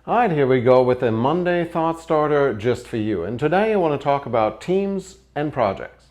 All right, here we go with a Monday thought starter just for you. And today I want to talk about teams and projects.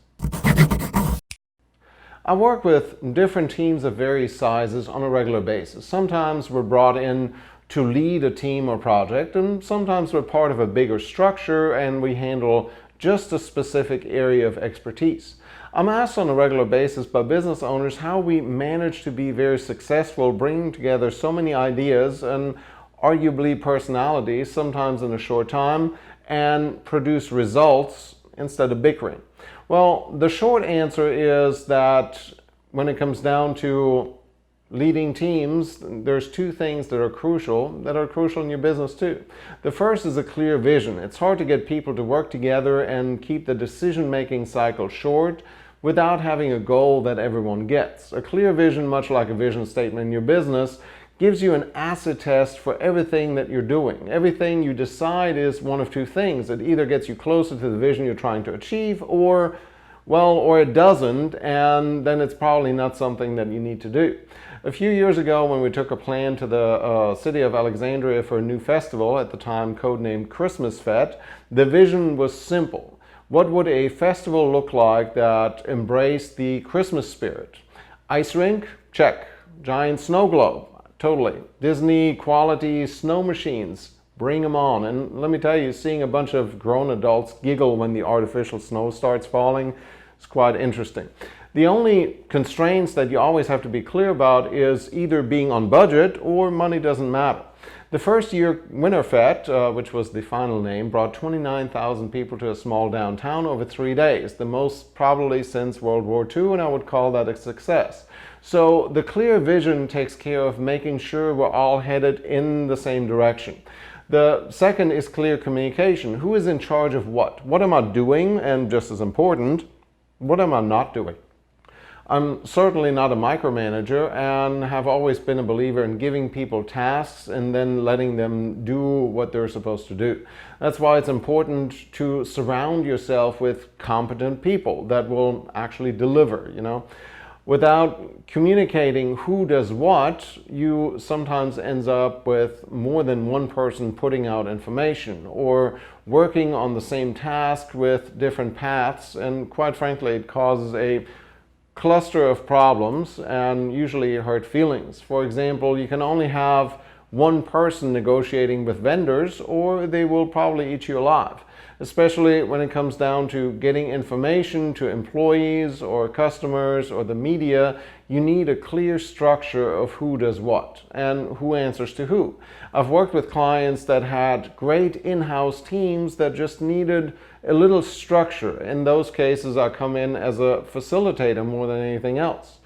I work with different teams of various sizes on a regular basis. Sometimes we're brought in to lead a team or project, and sometimes we're part of a bigger structure and we handle just a specific area of expertise. I'm asked on a regular basis by business owners how we manage to be very successful bringing together so many ideas and arguably personalities, sometimes in a short time, and produce results instead of bickering. Well, the short answer is that when it comes down to leading teams, there's two things that are crucial in your business too. The first is a clear vision. It's hard to get people to work together and keep the decision-making cycle short without having a goal that everyone gets. A clear vision, much like a vision statement in your business, gives you an acid test for everything that you're doing. Everything you decide is one of two things. It either gets you closer to the vision you're trying to achieve, or it doesn't, and then it's probably not something that you need to do. A few years ago, when we took a plan to the city of Alexandria for a new festival, at the time codenamed Christmas Fete, the vision was simple. What would a festival look like that embraced the Christmas spirit? Ice rink? Check. Giant snow globe? Totally. Disney quality snow machines, bring them on. And let me tell you, seeing a bunch of grown adults giggle when the artificial snow starts falling is quite interesting. The only constraints that you always have to be clear about is either being on budget or money doesn't matter. The first year Winter Fete, which was the final name, brought 29,000 people to a small downtown over 3 days, the most probably since World War II, and I would call that a success. So the clear vision takes care of making sure we're all headed in the same direction. The second is clear communication. Who is in charge of what? What am I doing? And just as important, what am I not doing? I'm certainly not a micromanager and have always been a believer in giving people tasks and then letting them do what they're supposed to do. That's why it's important to surround yourself with competent people that will actually deliver, Without communicating who does what, you sometimes end up with more than one person putting out information or working on the same task with different paths, and quite frankly, it causes a cluster of problems and usually hurt feelings. For example, you can only have one person negotiating with vendors or they will probably eat you alive. Especially when it comes down to getting information to employees or customers or the media, you need a clear structure of who does what and who answers to who. I've worked with clients that had great in-house teams that just needed a little structure. In those cases, I come in as a facilitator more than anything else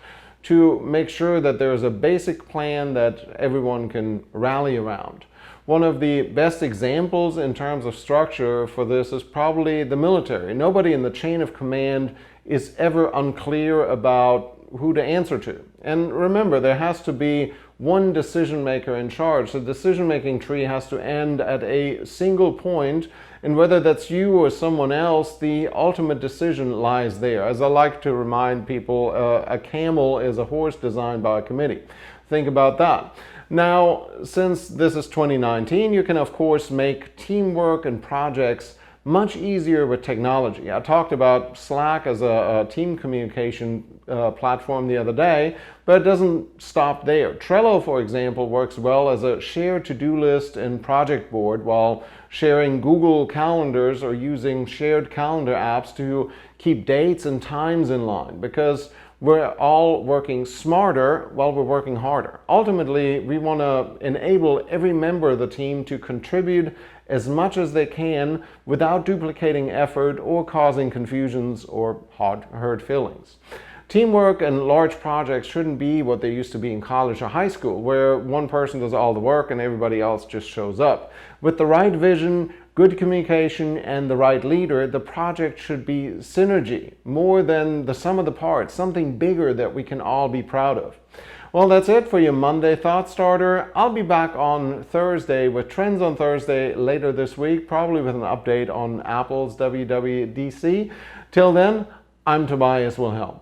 to make sure that there's a basic plan that everyone can rally around. One of the best examples in terms of structure for this is probably the military. Nobody in the chain of command is ever unclear about who to answer to. And remember, there has to be one decision maker in charge. The decision-making tree has to end at a single point, and whether that's you or someone else, the ultimate decision lies there. As I like to remind people, a camel is a horse designed by a committee. Think about that. Now, since this is 2019, you can of course make teamwork and projects much easier with technology. I talked about Slack as a team communication platform the other day, but it doesn't stop there. Trello, for example, works well as a shared to-do list and project board, while sharing Google calendars or using shared calendar apps to keep dates and times in line, because we're all working smarter while we're working harder. Ultimately, we want to enable every member of the team to contribute as much as they can without duplicating effort or causing confusions or hurt feelings. Teamwork and large projects shouldn't be what they used to be in college or high school, where one person does all the work and everybody else just shows up. With the right vision, good communication, and the right leader, the project should be synergy, more than the sum of the parts, something bigger that we can all be proud of. Well, that's it for your Monday Thought Starter. I'll be back on Thursday with Trends on Thursday later this week, probably with an update on Apple's WWDC. Till then, I'm Tobias Wilhelm.